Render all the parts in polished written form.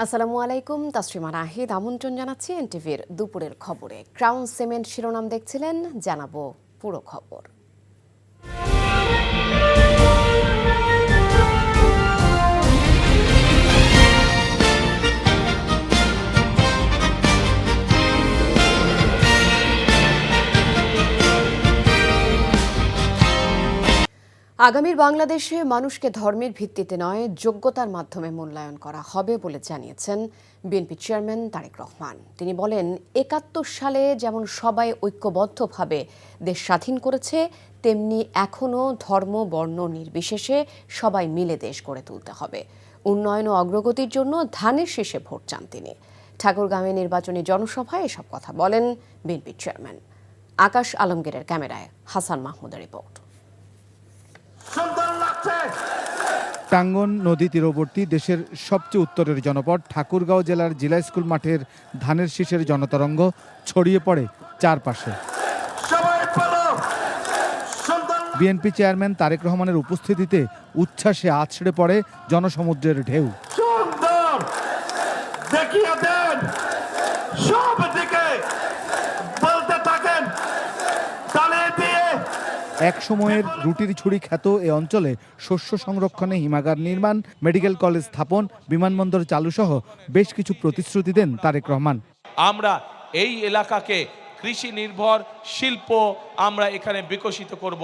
আসসালামু আলাইকুম, তাসরিমা নাহিদ আমন্ত্রণ জানাচ্ছি এনটিভির দুপুরের খবরে। ক্রাউন সিমেন্ট শিরোনাম দেখছিলেন, জানাবো পুরো খবর। আগামীর বাংলাদেশে মানুষকে ধর্মের ভিত্তিতে নয়, যোগ্যতার মাধ্যমে মূল্যায়ন করা হবে বলে জানিয়েছেন বিএনপি চেয়ারম্যান তারেক রহমান। তিনি বলেন, ৭১ সালে যেমন সবাই ঐক্যবদ্ধভাবে দেশ স্বাধীন করেছে, তেমনি এখনও ধর্ম বর্ণ নির্বিশেষে সবাই মিলে দেশ গড়ে তুলতে হবে। উন্নয়ন ও অগ্রগতির জন্য ধানের শীষে ভোট চান তিনি। ঠাকুরগাঁওয়ে নির্বাচনী জনসভায় এসব কথা বলেন বিএনপি চেয়ারম্যান। আকাশ আলমগীরের ক্যামেরায় হাসান মাহমুদের রিপোর্ট। টাঙ্গন নদী তীরবর্তী দেশের সবচেয়ে উত্তরের জনপদ ঠাকুরগাঁও জেলার জিলা স্কুল মাঠের ধানের শীষের জনতরঙ্গ ছড়িয়ে পড়ে চারপাশে। বিএনপি চেয়ারম্যান তারেক রহমানের উপস্থিতিতে উচ্ছ্বাসে আছড়ে পড়ে জনসমুদ্রের ঢেউ। এক সময়ের রুটির ছুরি খ্যাত এ অঞ্চলে শস্য সংরক্ষণে হিমাগার নির্মাণ, মেডিকেল কলেজ স্থাপন, বিমানবন্দর চালুসহ বেশ কিছু প্রতিশ্রুতি দেন তারেক রহমান। আমরা এই এলাকাকে কৃষি নির্ভর শিল্প আমরা এখানে বিকশিত করব।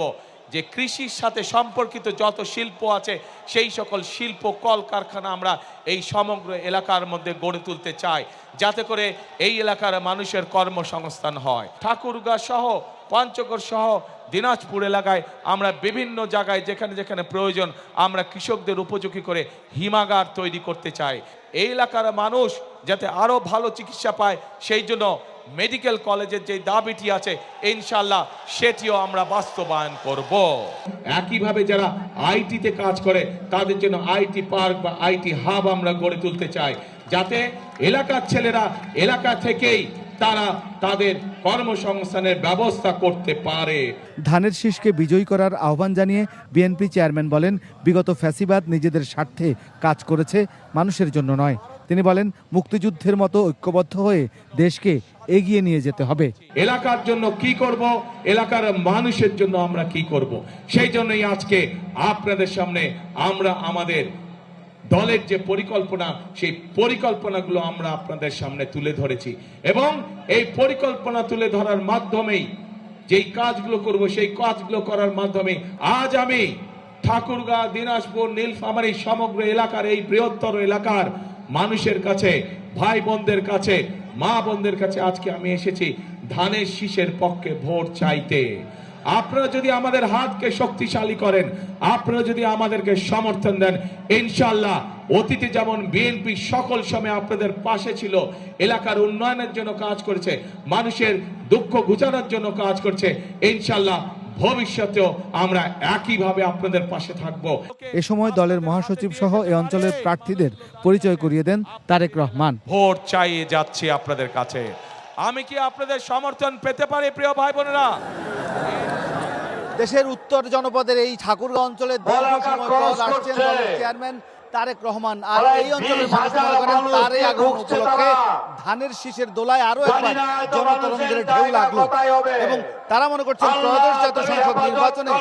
যে কৃষির সাথে সম্পর্কিত যত শিল্প আছে সেই সকল শিল্প কলকারখানা আমরা এই সমগ্র এলাকার মধ্যে গড়ে তুলতে চাই, যাতে করে এই এলাকার মানুষের কর্মসংস্থান হয়। ঠাকুরগাঁ সহ পঞ্চগড় সহ দিনাজপুর এলাকায় আমরা বিভিন্ন জায়গায় যেখানে যেখানে প্রয়োজন আমরা কৃষকদের উপযোগী করে হিমাগার তৈরি করতে চাই। এই এলাকার মানুষ যাতে আরও ভালো চিকিৎসা পায়, সেই জন্য মেডিকেল কলেজের যে দাবিটি আছে ইনশাল্লাহ সেটিও আমরা বাস্তবায়ন করব। একইভাবে যারা আইটিতে কাজ করে তাদের জন্য আইটি পার্ক বা আইটি হাব আমরা গড়ে তুলতে চাই, যাতে এলাকার ছেলেরা এলাকা থেকেই তারা তাদের কর্মসংস্থানের ব্যবস্থা করতে পারে। ধানের শীষকে বিজয়ী করার আহ্বান জানিয়ে বিএনপি চেয়ারম্যান বলেন, বিগত ফ্যাসিবাদ নিজেদের স্বার্থে কাজ করেছে, মানুষের জন্য নয়। তিনি বলেন, মুক্তিযুদ্ধের মতো ঐক্যবদ্ধ হয়ে দেশকে এগিয়ে নিয়ে যেতে হবে। এলাকার জন্য কি করব, এলাকার মানুষের জন্য আমরা কি করব, সেই জন্যই আজকে আপনাদের সামনে আমরা আমাদের দলের যে পরিকল্পনা সেই পরিকল্পনাগুলো আমরা আপনাদের সামনে তুলে ধরেছি, এবং এই পরিকল্পনা তুলে ধরার মাধ্যমেই যেই কাজগুলো করব সেই কাজগুলো করার মাধ্যমে আজ আমি ঠাকুরগাঁ, দিনাজপুর, নীলফামারী সমগ্র এলাকার এই বৃহত্তর এলাকার মানুষের কাছে, ভাই বোনদের কাছে, মা বোনদের কাছে আজকে আমি এসেছি ধানের শীষের পক্ষে ভোট চাইতে। আপনারা যদি আমাদের হাতকে শক্তিশালী করেন, আপনারা যদি আমাদেরকে সমর্থন দেন, ইনশাআল্লাহ অতীতে যেমন বিএনপি সকল সময় আপনাদের পাশে ছিল, এলাকার উন্নয়নের জন্য কাজ করেছে, মানুষের দুঃখ ঘুচানোর জন্য কাজ করছে, ইনশাআল্লাহ ভবিষ্যতেও আমরা একইভাবে আপনাদের পাশে থাকব। এ সময় দলের মহাসচিব সহ এ অঞ্চলের প্রার্থীদের পরিচয় করিয়ে দেন তারেক রহমান। ভোট চাইয়ে যাচ্ছি আপনাদের কাছে, আমি কি আপনাদের সমর্থন পেতে পারি প্রিয় ভাই বোনেরা? দেশের উত্তর জনপদের এই ঠাকুরগাঁও অঞ্চলে চেয়ারম্যান তারেক রহমান, আর এই অঞ্চলের মানুষ মনে করেন তার এই আগমন উপলক্ষে ধানের শীষের দোলায় আরো একবার জনতরঙ্গের ঢেউ লাগলো, এবং তারা মনে করছেন ত্রয়োদশ জাতীয় সংসদ নির্বাচনে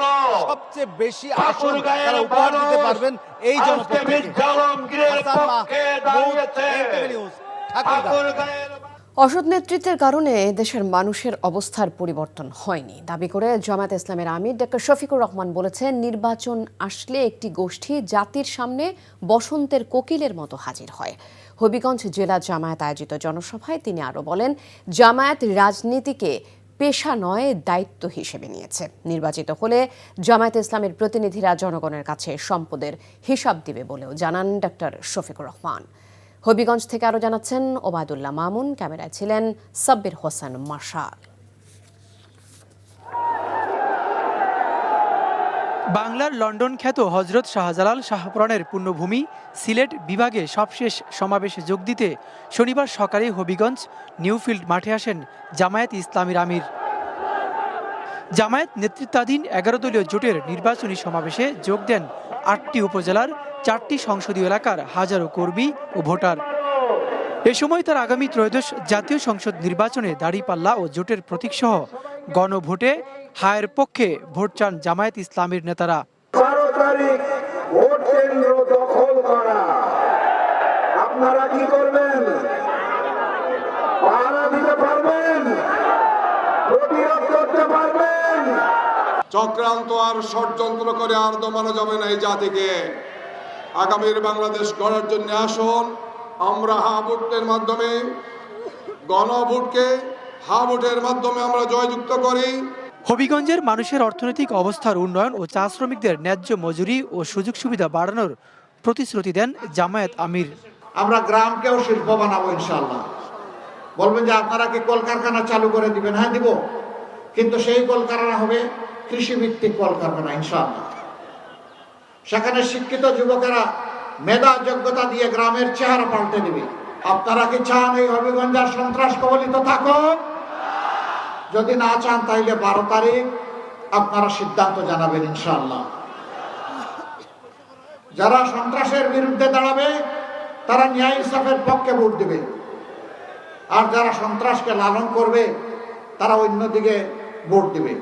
সবচেয়ে বেশি আসন তারা উপহার দিতে পারবেন এই জনপদ থেকে। অসৎ নেতৃত্বের কারণে দেশের মানুষের অবস্থার পরিবর্তন হয়নি দাবি করে জামায়াতে ইসলামের আমির ডক্টর শফিকুর রহমান বলেছেন, নির্বাচন আসলে একটি গোষ্ঠী জাতির সামনে বসন্তের কোকিলের মতো হাজির হয়। হবিগঞ্জ জেলা জামায়াত আয়োজিত জনসভায় তিনি আরও বলেন, জামায়াত রাজনীতিকে পেশা নয় দায়িত্ব হিসেবে নিয়েছে। নির্বাচিত হলে জামায়াত ইসলামের প্রতিনিধিরা জনগণের কাছে সম্পদের হিসাব দিবে বলেও জানান ডক্টর শফিকুর রহমান। হবিগঞ্জ থেকে আরো জানাচ্ছেন ওবায়দুল্লাহ মামুন, ক্যামেরায় ছিলেন সাব্বির হোসেন মার্শাল। বাংলার লন্ডন খ্যাত হজরত শাহজালাল শাহপুরাণের পুণ্যভূমি সিলেট বিভাগে সবশেষ সমাবেশে যোগ দিতে শনিবার সকালে হবিগঞ্জ নিউফিল্ড মাঠে আসেন জামায়াত ইসলামীর আমির। জামায়াত নেতৃত্বাধীন 11 দলীয় জোটের নির্বাচনী সমাবেশে যোগ দেন 8টি উপজেলার 4টি সংসদীয় এলাকার হাজারো কর্মী ও ভোটার। এ সময় তার আগামী ত্রয়োদশ জাতীয় সংসদ নির্বাচনে দাঁড়িপাল্লা ও জোটের প্রতীক সহ গণভোটে হায়ের পক্ষে ভোট চান জামায়াত ইসলামীর নেতারা। 12 তারিখ ভোট কেন্দ্র দখল করা, আপনারা কি করবেন? পাহারা দিতে পারবেন? প্রতিরোধ করতে পারবেন? চক্রান্ত আর ষড়যন্ত্র করে আর দমানো যাবে না এই জাতিকে। আগামীর বাংলাদেশ গড়ার জন্য আসুন আমরা ভোটের মাধ্যমে, গণভোটকে ভোটের মাধ্যমে আমরা জয়যুক্ত করি। হবিগঞ্জের মানুষের অর্থনৈতিক অবস্থার উন্নয়ন ও চা শ্রমিকদের ন্যায্য মজুরি ও সুযোগ সুবিধা বাড়ানোর প্রতিশ্রুতি দেন জামায়াত আমির। আমরা গ্রামকেও শিল্প বানাবো ইনশাআল্লাহ। বলবেন যে আপনারা কি কলকারখানা চালু করে দিবেন? হ্যাঁ দিব, কিন্তু সেই কলকারখানা হবে কৃষিভিত্তিক কলকারখানা ইনশাআল্লাহ। সেখানে শিক্ষিত যুবকেরা মেধা যোগ্যতা দিয়ে গ্রামের চেহারা পাল্টে দিবে। আপনারা কি চান এই হবিগঞ্জ আর সন্ত্রাস কবলিত থাকুক? যদি না চান তাইলে 12 তারিখ আপনারা সিদ্ধান্ত জানাবেন ইনশাআল্লাহ। যারা সন্ত্রাসের বিরুদ্ধে দাঁড়াবে তারা ন্যায় ইনসাফের পক্ষে ভোট দেবে, আর যারা সন্ত্রাসকে লালন করবে তারা অন্যদিকে ভোট দেবে।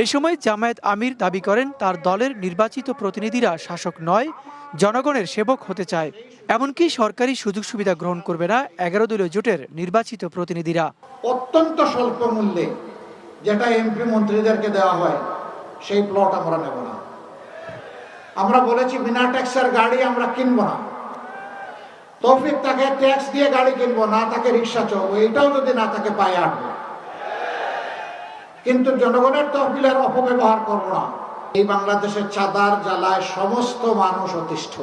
এই সময় জামায়াত আমির দাবি করেন তার দলের নির্বাচিত প্রতিনিধিরা শাসক নয়, জনগণের সেবক হতে চায়। এমনকি সরকারি সুযোগ সুবিধা গ্রহণ করবে না 11 দলীয় জোটের নির্বাচিত প্রতিনিধিরা। অত্যন্ত স্বল্প মূল্যে যেটা এমপি মন্ত্রীদেরকে দেওয়া হয় সেই প্লট আমরা নেব না। আমরা বলেছি বিনা ট্যাক্সের গাড়ি আমরা কিনবো না। তৌফিক তাকে ট্যাক্স দিয়ে গাড়ি কিনবো না, তাকে রিক্সা চলবো, এটাও যদি না তাকে পায়ে আটবো, কিন্তু জনগণের তহবিলের অপব্যবহার করবো না। এই বাংলাদেশের চাঁদার জ্বালায় সমস্ত মানুষ অতিষ্ঠ।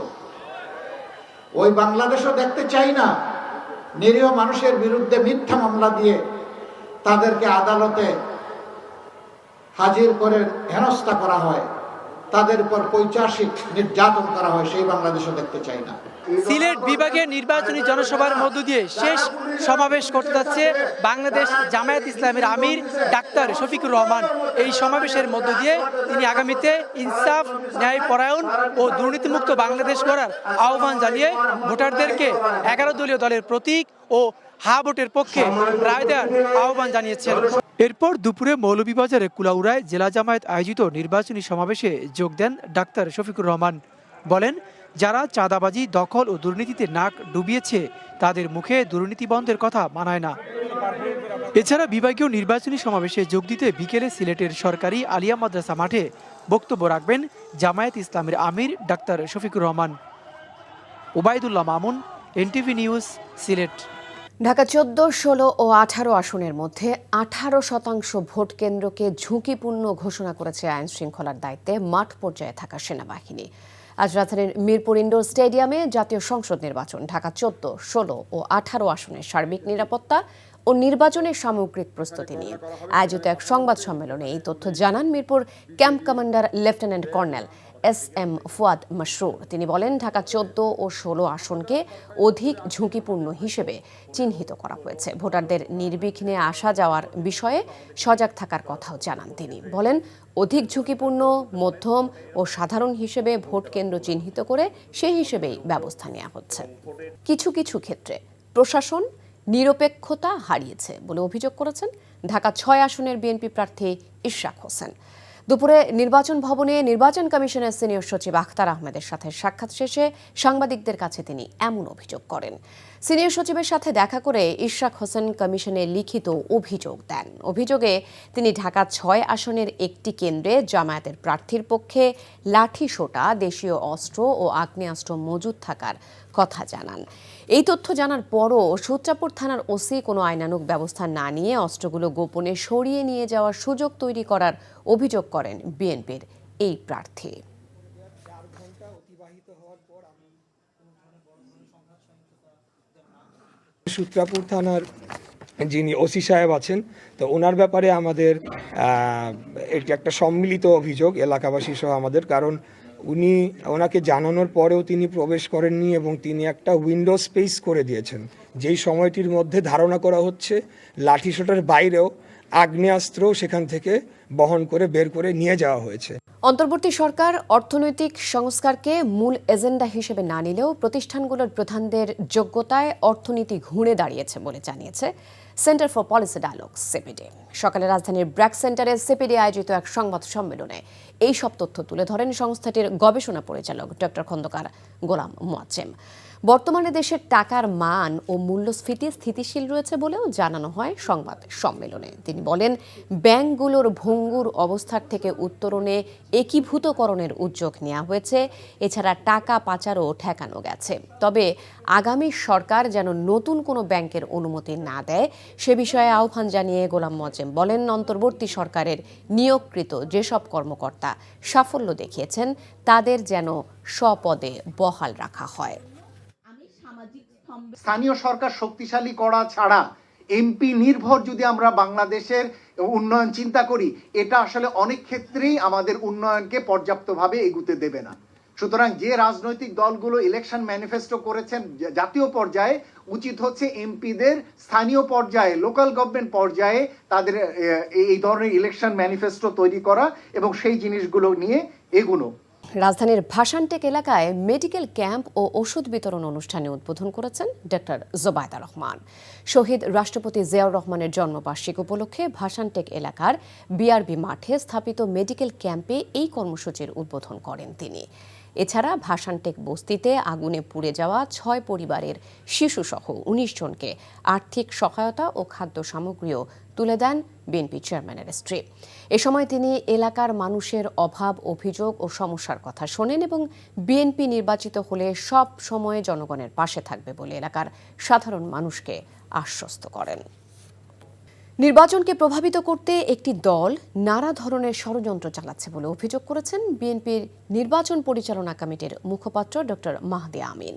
ওই বাংলাদেশও দেখতে চাই না নিরীহ মানুষের বিরুদ্ধে মিথ্যা মামলা দিয়ে তাদেরকে আদালতে হাজির করে হেনস্থা করা হয়, তাদের উপর পৈশাচিক নির্যাতন করা হয়, সেই বাংলাদেশও দেখতে চাই না। সিলেট বিভাগের নির্বাচনী জনসভার মধ্য দিয়ে শেষ সমাবেশ করতে যাচ্ছে বাংলাদেশ জামায়াত ইসলামের আমির ডাক্তার শফিকুর রহমান। এই সমাবেশের মধ্য দিয়ে তিনি আগামীতে ইনসাফ, ন্যায়পরায়ণ ও দুর্নীতিমুক্ত বাংলাদেশ গড়ার আহ্বান জানিয়ে ভোটারদেরকে 11 দলীয় দলের প্রতীক ও ভোটের পক্ষে রায় দেওয়ার আহ্বান জানিয়েছেন। এরপর দুপুরে মৌলভীবাজারে কুলাউড়ায় জেলা জামায়াত আয়োজিত নির্বাচনী সমাবেশে যোগ দেন ডাক্তার শফিকুর রহমান। বলেন, যারা চাঁদাবাজি, দখল ও দুর্নীতিতে নাক ডুবিয়েছে তাদের মুখে দুর্নীতি বন্ধের কথা মানায় না। এছাড়া বিভাগীয় নির্বাচনী সমাবেশে যোগ দিতে বিকেলে সিলেটের সরকারি আলিয়া মাদ্রাসা মাঠে বক্তব্য রাখবেন জামায়াত ইসলামের আমির doctor Shafiqur Rahman. Obaidullah Mamun, NTV news, Sylhet. Dhaka 14, 16 ও 18 আসনের মধ্যে 18% ভোট কেন্দ্রকে ঝুঁকিপূর্ণ ঘোষণা করেছে আইন শৃঙ্খলার দায়িত্বে মাঠ পর্যায়ে থাকা সেনাবাহিনী। আজ রাজধানীর মিরপুর ইনডোর স্টেডিয়ামে জাতীয় সংসদ নির্বাচন, ঢাকা 14, 16 ও 18 আসনের সার্বিক নিরাপত্তা ও নির্বাচনের সামগ্রিক প্রস্তুতি নিয়ে আয়োজিত এক সংবাদ সম্মেলনে এই তথ্য জানান Mirpur camp commander lieutenant colonel SM. Fuad Masrur. তিনি বলেন, ঢাকা 14 ও 16 আসনকে অধিক ঝুঁকিপূর্ণ হিসেবে চিহ্নিত করা হয়েছে। ভোটারদের নির্বিঘ্নে আসা যাওয়ার বিষয়ে সজাগ থাকার কথাও জানান তিনি। বলেন, অধিক ঝুঁকিপূর্ণ, মধ্যম ও সাধারণ হিসেবে ভোট কেন্দ্র চিহ্নিত করে সেই হিসেবেই ব্যবস্থা নেওয়া হচ্ছে। কিছু কিছু ক্ষেত্রে প্রশাসন নিরপেক্ষতা হারিয়েছে বলে অভিযোগ করেছেন ঢাকা 6 আসনের বিএনপি প্রার্থী ইশরাক হোসেন। দুপুরে নির্বাচন ভবনে নির্বাচন কমিশনের সিনিয়র সচিব আখতার আহমেদের সাথে সাক্ষাৎ শেষে সাংবাদিকদের কাছে তিনি এমন অভিযোগ করেন। সিনিয়র সচিবের সাথে দেখা করে ইশরাক হোসেন কমিশনে লিখিত অভিযোগ দেন। অভিযোগে তিনি ঢাকা 6 আসনের একটি কেন্দ্রে জামায়াতের প্রার্থীর পক্ষে লাঠিসোঁটা, দেশীয় অস্ত্র ও আগ্নেয়াস্ত্র মজুদ থাকার কথা জানান। এই তথ্য জানার পরও সূত্রাপুর থানার ওসি কোনো আইনানুগ ব্যবস্থা না নিয়ে অস্ত্রগুলো গোপনে সরিয়ে নিয়ে যাওয়ার সুযোগ তৈরি করার অভিযোগ করেন বিএনপির এই প্রার্থী। সূত্রাপুর থানার যিনি ওসি সাহেব আছেন, তো ওনার ব্যাপারে আমাদের এটি একটা সম্মিলিত অভিযোগ এলাকাবাসী সহ আমাদের, কারণ ওনাকে জানানোর পরেও তিনি প্রবেশ করেননি এবং তিনি একটা উইন্ডো স্পেস করে দিয়েছেন, যেই সময়টির মধ্যে ধারণা করা হচ্ছে লাঠিসোঁটার বাইরেও আগ্নেয়াস্ত্র সেখান থেকে বহন করে বের করে নিয়ে যাওয়া হয়েছে। অন্তর্বর্তী সরকার অর্থনৈতিক সংস্কারকে মূল এজেন্ডা হিসেবে না নিলেও প্রতিষ্ঠানগুলোর প্রধানদের যোগ্যতায় অর্থনীতি ঘুরে দাঁড়িয়েছে বলে জানিয়েছে Centre for Policy Dialogue CPD. সকালে রাজধানীর ব্র্যাক সেন্টারে সিপিডি আয়োজিত এক সংবাদ সম্মেলনে এই সব তথ্য তুলে ধরেন সংস্থাটির গবেষণা পরিচালক ডক্টর খন্দকার গোলাম মোয়াজ্জেম। বর্তমানে দেশের টাকার মান ও মূল্যস্ফীতি স্থিতিশীল রয়েছে বলেও জানানো হয় সংবাদ সম্মেলনে। তিনি বলেন, ব্যাংকগুলোর ভঙ্গুর অবস্থার থেকে উত্তরণে একীভূতকরণের উদ্যোগ নেওয়া হয়েছে। এছাড়া টাকা পাচারও ঠেকানো গেছে। তবে আগামী সরকার যেন নতুন কোনো ব্যাংকের অনুমতি না দেয় সে বিষয়ে আহ্বান জানিয়ে গোলাম মোয়াজ্জেম বলেন, অন্তর্বর্তী সরকারের নিয়োগকৃত যেসব কর্মকর্তা সাফল্য দেখিয়েছেন তাদের যেন স্বপদে বহাল রাখা হয়। স্থানীয় সরকার শক্তিশালী করা ছাড়া এমপি নির্ভর যদি আমরা বাংলাদেশের উন্নয়ন চিন্তা করি, এটা আসলে অনেক ক্ষেত্রেই আমাদের উন্নয়নকে পর্যাপ্তভাবে এগুতে দেবে না। সুতরাং যে রাজনৈতিক দলগুলো ইলেকশন ম্যানিফেস্টো করেছেন জাতীয় পর্যায়ে, উচিত হচ্ছে এমপিদের স্থানীয় পর্যায়ে, লোকাল গভর্নমেন্ট পর্যায়ে তাদের এই ধরনের ইলেকশন ম্যানিফেস্টো তৈরি করা এবং সেই জিনিসগুলো নিয়ে এগুলো। রাজধানীর ভাসানটেক এলাকায় মেডিকেল ক্যাম্প ও ওষুধ বিতরণ অনুষ্ঠানে উদ্বোধন করেছেন ডক্টর জোবায়দা রহমান। শহীদ রাষ্ট্রপতি জিয়াউর রহমানের জন্মবার্ষিকী উপলক্ষে ভাসানটেক এলাকার বিআরবি মাঠে স্থাপিত মেডিকেল ক্যাম্পে এই কর্মসূচির উদ্বোধন করেন তিনি। এছাড়া ভাসানটেক বস্তিতে আগুনে পুড়ে যাওয়া 6 পরিবারের শিশুসহ 19 জনকে আর্থিক সহায়তা ও খাদ্য সামগ্রীও তুলে দেন বিএনপি চেয়ারম্যানের স্ত্রী। এ সময় তিনি এলাকার মানুষের অভাব, অভিযোগ ও সমস্যার কথা শোনেন এবং বিএনপি নির্বাচিত হলে সব সময় জনগণের পাশে থাকবে বলে এলাকার সাধারণ মানুষকে আশ্বস্ত করেন। নির্বাচনকে প্রভাবিত করতে একটি দল নানা ধরনের ষড়যন্ত্র চালাচ্ছে বলে অভিযোগ করেছেন বিএনপির নির্বাচন পরিচালনা কমিটির মুখপাত্র ডক্টর মাহদি আমিন।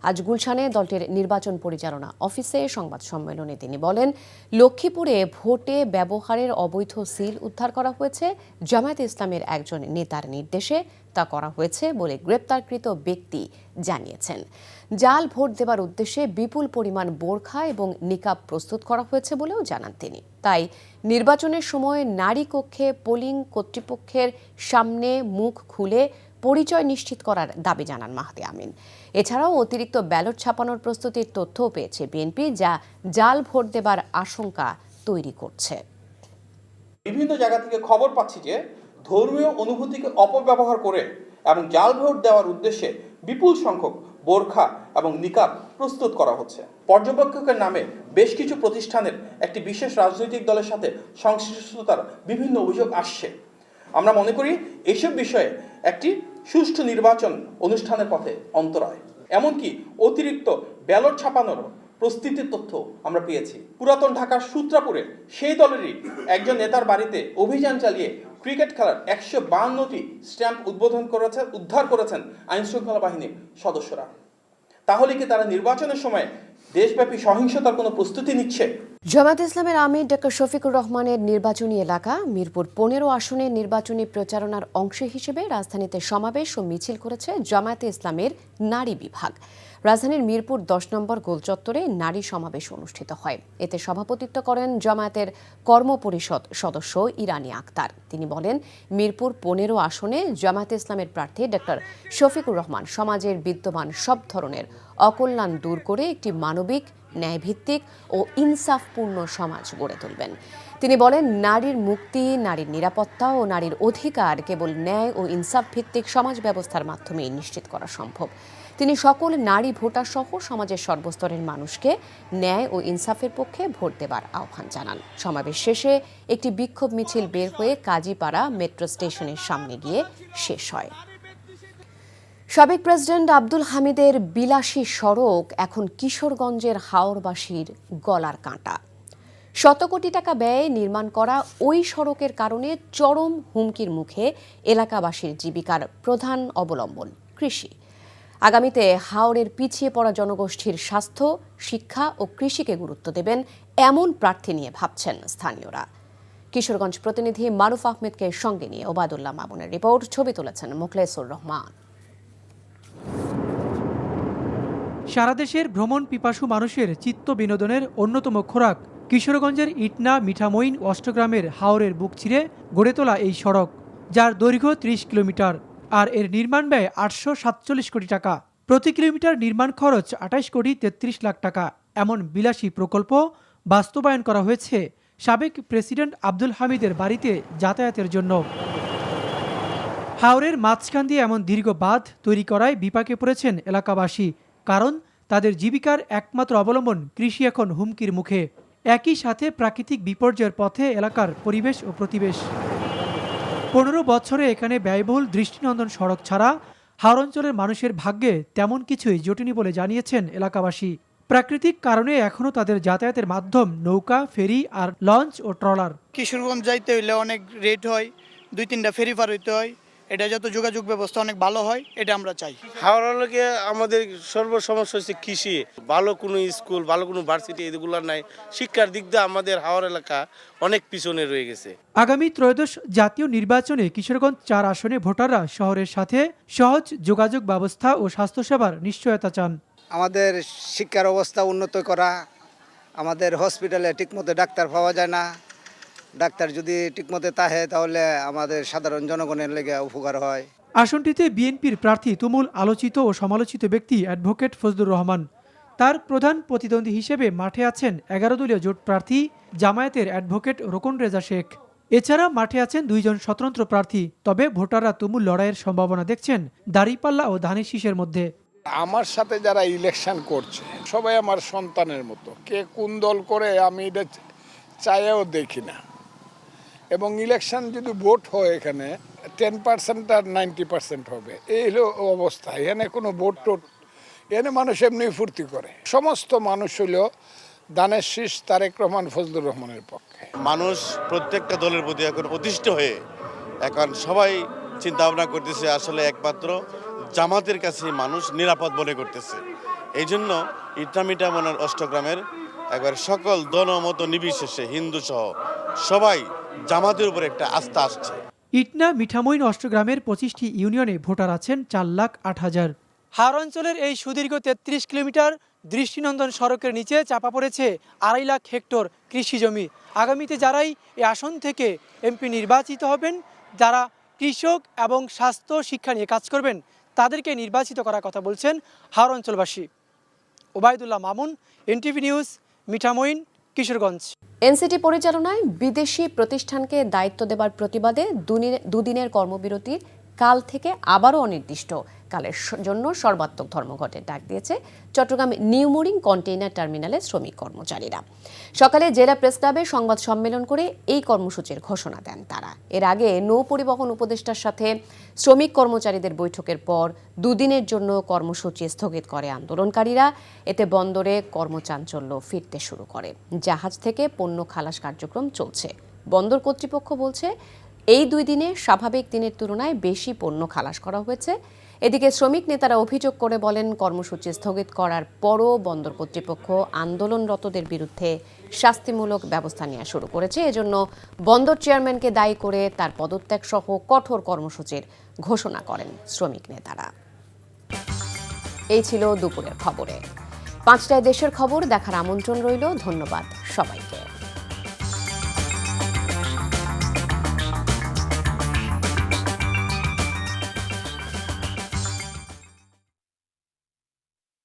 আজ গুলশানে দলটির নির্বাচন পরিচালনা অফিসে সংবাদ সম্মেলনে তিনি বলেন, লক্ষ্মীপুরে ভোটে ব্যবহারের অবৈধ সিল উদ্ধার করা হয়েছে। জামায়াতে ইসলামের একজন নেতার নির্দেশে তা করা হয়েছে বলে গ্রেপ্তারকৃত ব্যক্তি জানিয়েছেন। জাল ভোট দেবার উদ্দেশ্যে বিপুল পরিমাণ বোরখা এবং নিকাব প্রস্তুত করা হয়েছে বলেও জানান তিনি। তাই নির্বাচনের সময় নারী কক্ষে পোলিং কর্তৃপক্ষের সামনে মুখ খুলে পরিচয় নিশ্চিত করার দাবি জানান মাহদি আমিন। এছাড়াও অতিরিক্ত ব্যালট ছাপানোর প্রস্তুতির তথ্যও পেয়েছে বিএনপি, যা জাল ভোট দেবার আশঙ্কা তৈরি করছে। বিভিন্ন জায়গা থেকে খবর পাচ্ছি যে ধর্মীয় অনুভূতিকে অপব্যবহার করে এবং জাল ভোট দেওয়ার উদ্দেশ্যে বিপুল সংখ্যক বোরখা এবং নিকাব প্রস্তুত করা হচ্ছে। পর্যবেক্ষকের নামে বেশ কিছু প্রতিষ্ঠানের একটি বিশেষ রাজনৈতিক দলের সাথে সংশ্লিষ্টতার বিভিন্ন অভিযোগ আসছে। আমরা মনে করি এইসব বিষয়ে একটি সুষ্ঠু নির্বাচন অনুষ্ঠানের পথে অন্তরায়। এমনকি অতিরিক্ত ব্যালট ছাপানোর প্রস্তুতির তথ্য আমরা পেয়েছি। পুরাতন ঢাকার সূত্রাপুরে সেই দলেরই একজন নেতার বাড়িতে অভিযান চালিয়ে ক্রিকেট খেলার 152টি স্ট্যাম্প উদ্ধার করেছেন আইনশৃঙ্খলা বাহিনীর সদস্যরা। তাহলে কি তারা নির্বাচনের সময় দেশব্যাপী সহিংসতার কোনো প্রস্তুতি নিচ্ছে? জামায়াতে ইসলামের আমির ডক্টর শফিকুর রহমানের নির্বাচনী এলাকা মিরপুর 15 আসনে নির্বাচনী প্রচারণার অংশ হিসেবে রাজধানীতে সমাবেশ ও মিছিল করেছে জামায়াতে ইসলামের নারী বিভাগ। রাজধানীর মিরপুর 10 নম্বর গোলচত্বরে নারী সমাবেশ অনুষ্ঠিত হয়। এতে সভাপতিত্ব করেন জামায়াতের কর্মপরিষদ সদস্য ইরানী আক্তার। তিনি বলেন, মিরপুর 15 আসনে জামায়াতে ইসলামের প্রার্থী ডক্টর শফিকুর রহমান সমাজের বিদ্যমান সব ধরনের অকল্যাণ দূর করে একটি মানবিক, ন্যায়ভিত্তিক ও ইনসাফপূর্ণ সমাজ গড়ে তুলবেন। তিনি বলেন, নারীর মুক্তি, নারীর নিরাপত্তা ও নারীর অধিকার কেবল ন্যায় ও ইনসাফ ভিত্তিক সমাজ ব্যবস্থার মাধ্যমেই নিশ্চিত করা সম্ভব। তিনি সকল নারী ভোটার সহ সমাজের সর্বস্তরের মানুষকে ন্যায় ও ইনসাফের পক্ষে ভোট দেবার আহ্বান জানান। সমাবেশ শেষে একটি বিক্ষোভ মিছিল বের হয়ে কাজীপাড়া মেট্রো স্টেশনের সামনে গিয়ে শেষ হয়। সাবেক প্রেসিডেন্ট আব্দুল হামিদের বিলাসী সড়ক এখন কিশোরগঞ্জের হাওরবাসীর গলার কাঁটা। শত কোটি টাকা ব্যয়ে নির্মাণ করা ওই সড়কের কারণে চরম হুমকির মুখে এলাকাবাসীর জীবিকার প্রধান অবলম্বন কৃষি। আগামীতে হাওরের পিছিয়ে পড়া জনগোষ্ঠীর স্বাস্থ্য, শিক্ষা ও কৃষিকে গুরুত্ব দেবেন এমন প্রার্থী নিয়ে ভাবছেন স্থানীয়রা। কিশোরগঞ্জ প্রতিনিধি মারুফ আহমেদকে সঙ্গে নিয়ে ওবায়দুল্লাহ মামুনের রিপোর্ট। ছবি তুলেছেন মোখলেসুর রহমান। সারা দেশের ভ্রমণ পিপাসু মানুষের চিত্ত বিনোদনের অন্যতম খোরাক কিশোরগঞ্জের ইটনা, মিঠামইন, অষ্টগ্রামের হাওরের বুক চিরে গড়ে তোলা এই সড়ক, যার দৈর্ঘ্য ৩০ কিলোমিটার আর এর নির্মাণ ব্যয় ৮৪৭ কোটি টাকা। প্রতি কিলোমিটার নির্মাণ খরচ ২৮ কোটি ৩৩ লাখ টাকা। এমন বিলাসী প্রকল্প বাস্তবায়ন করা হয়েছে সাবেক প্রেসিডেন্ট আব্দুল হামিদের বাড়িতে যাতায়াতের জন্য। হাওরের মাঝখান দিয়ে এমন দীর্ঘ বাঁধ তৈরি করায় বিপাকে পড়েছেন এলাকাবাসী, কারণ তাদের জীবিকার একমাত্র অবলম্বন কৃষি এখন হুমকির মুখে। একই সাথে প্রাকৃতিক বিপর্যয়ের পথে এলাকার পরিবেশ ও প্রতিবেশ। ১৫ বছরে এখানে ব্যয়বহুল দৃষ্টিনন্দন সড়ক ছাড়া হাওর অঞ্চলের মানুষের ভাগ্যে তেমন কিছুই জোটেনি বলে জানিয়েছেন এলাকাবাসী। প্রাকৃতিক কারণে এখনও তাদের যাতায়াতের মাধ্যম নৌকা, ফেরি আর লঞ্চ ও ট্রলার। কিশোরগঞ্জ যাইতে হইলে অনেক রেট হয়, ২-৩টা ফেরি পার হইতে হয়। এটা যত যোগাযোগ ব্যবস্থা অনেক ভালো হয়, এটা আমরা চাই। হাওড়া লোকে আমাদের সর্বসমস্যা হচ্ছে কৃষি, ভালো কোনো স্কুল, ভালো কোনো ভার্সিটি এগুলো নাই। শিক্ষার দিক দিয়ে আমাদের হাওড়া এলাকা অনেক পিছনে রয়ে গেছে। আগামী ত্রয়োদশ জাতীয় নির্বাচনে কিশোরগঞ্জ ৪ আসনে ভোটাররা শহরের সাথে সহজ যোগাযোগ ব্যবস্থা ও স্বাস্থ্যসেবার নিশ্চয়তা চান। আমাদের শিক্ষার অবস্থা উন্নত করা, আমাদের হসপিটালে ঠিকমতো ডাক্তার পাওয়া যায় না, ডাক্তার যদি ঠিকমতো তাহে তাহলে আমাদের সাধারণ জনগণের লেগে উপকার হয়। আসনটিতে বিএনপির প্রার্থী তুমুল আলোচিত ও সমালোচিত ব্যক্তি অ্যাডভোকেট ফজলুর রহমান। তার প্রধান প্রতিদ্বন্দ্বী হিসেবে মাঠে আছেন ১১ দলীয় জোট প্রার্থী জামায়াতের অ্যাডভোকেট রোকন রেজা শেখ। এছাড়া মাঠে আছেন ২ জন স্বতন্ত্র প্রার্থী। তবে ভোটাররা তুমুল লড়াইয়ের সম্ভাবনা দেখছেন দাঁড়িপাল্লা ও ধানের শীষের মধ্যে। আমার সাথে যারা ইলেকশন করছে সবাই আমার সন্তানের মতো, কে কোন দল করে আমি এটা চাইও দেখি না। এবং ইলেকশন যদি ভোট হয় এখানে 10% আর 90% হবে, এই হলো অবস্থা। এখানে কোনো ভোট টোট, এখানে মানুষ এমনি ফুর্তি করে। সমস্ত মানুষ হলো ধানের শীষ তারেক রহমান ফজলুর রহমানের পক্ষে। মানুষ প্রত্যেকটা দলের প্রতি এখন অতিষ্ঠ হয়ে এখন সবাই চিন্তা ভাবনা করতেছে আসলে একমাত্র জামাতের কাছে মানুষ নিরাপদ মনে করতেছে। এই জন্য ইটনামিটামনের অষ্টগ্রামের একবার সকল দলমত নির্বিশেষে হিন্দু সহ সবাই জামাতের উপর একটা আস্থা আসছে। ইটনা, মিঠামইন, অষ্টগ্রামের 25টি ইউনিয়নে ভোটার আছেন ৪,০৮,০০০। হাওর অঞ্চলের এই সুদীর্ঘ ৩৩ কিলোমিটার দৃষ্টিনন্দন সড়কের নিচে চাপা পড়েছে ২.৫ লাখ হেক্টর কৃষি জমি। আগামীতে যারাই এই আসন থেকে এমপি নির্বাচিত হবেন, যারা কৃষক এবং স্বাস্থ্য শিক্ষা নিয়ে কাজ করবেন, তাদেরকে নির্বাচিত করার কথা বলছেন হাওর অঞ্চলবাসী। Obaidullah Mamun, NTV news, Mithamain, Kishoreganj. NCT পরিচালনায় বিদেশি প্রতিষ্ঠানকে দায়িত্ব দেবার প্রতিবাদে দুদিনের কর্মবিরতির কাল থেকে আবারও অনির্দিষ্ট কালের জন্য সর্বাত্মক ধর্মঘটের ডাক দিয়েছে চট্টগ্রাম নিউ মোরিং কন্টেইনার টার্মিনালের শ্রমিক কর্মচারীরা। সকালে জেলা প্রেস ক্লাবে সংবাদ সম্মেলন করে এই কর্মসূচির ঘোষণা দেন তারা। এর আগে নৌ পরিবহন উপদেষ্টার সাথে শ্রমিক কর্মচারীদের বৈঠকের পর দুদিনের জন্য কর্মসূচি স্থগিত করে আন্দোলনকারীরা। এতে বন্দরে কর্মচাঞ্চল্য ফিরতে শুরু করে। জাহাজ থেকে পণ্য খালাস কার্যক্রম চলছে। বন্দর কর্তৃপক্ষ বলছে এই 2 দিনে স্বাভাবিক দিনের তুলনায় বেশি পণ্য খালাস করা হয়েছে। এদিকে শ্রমিক নেতারা অভিযোগ করে বলেন, কর্মসূচি স্থগিত করার পরও বন্দর কর্তৃপক্ষ আন্দোলনরতদের বিরুদ্ধে শাস্তিমূলক ব্যবস্থা নেওয়া শুরু করেছে। এজন্য বন্দর চেয়ারম্যানকে দায়ী করে তার পদত্যাগ সহ কঠোর কর্মসূচির ঘোষণা করেন শ্রমিক নেতারা। এই ছিল দুপুরের খবরে। 5টায় দেশের খবর দেখার আমন্ত্রণ রইল। ধন্যবাদ সবাইকে।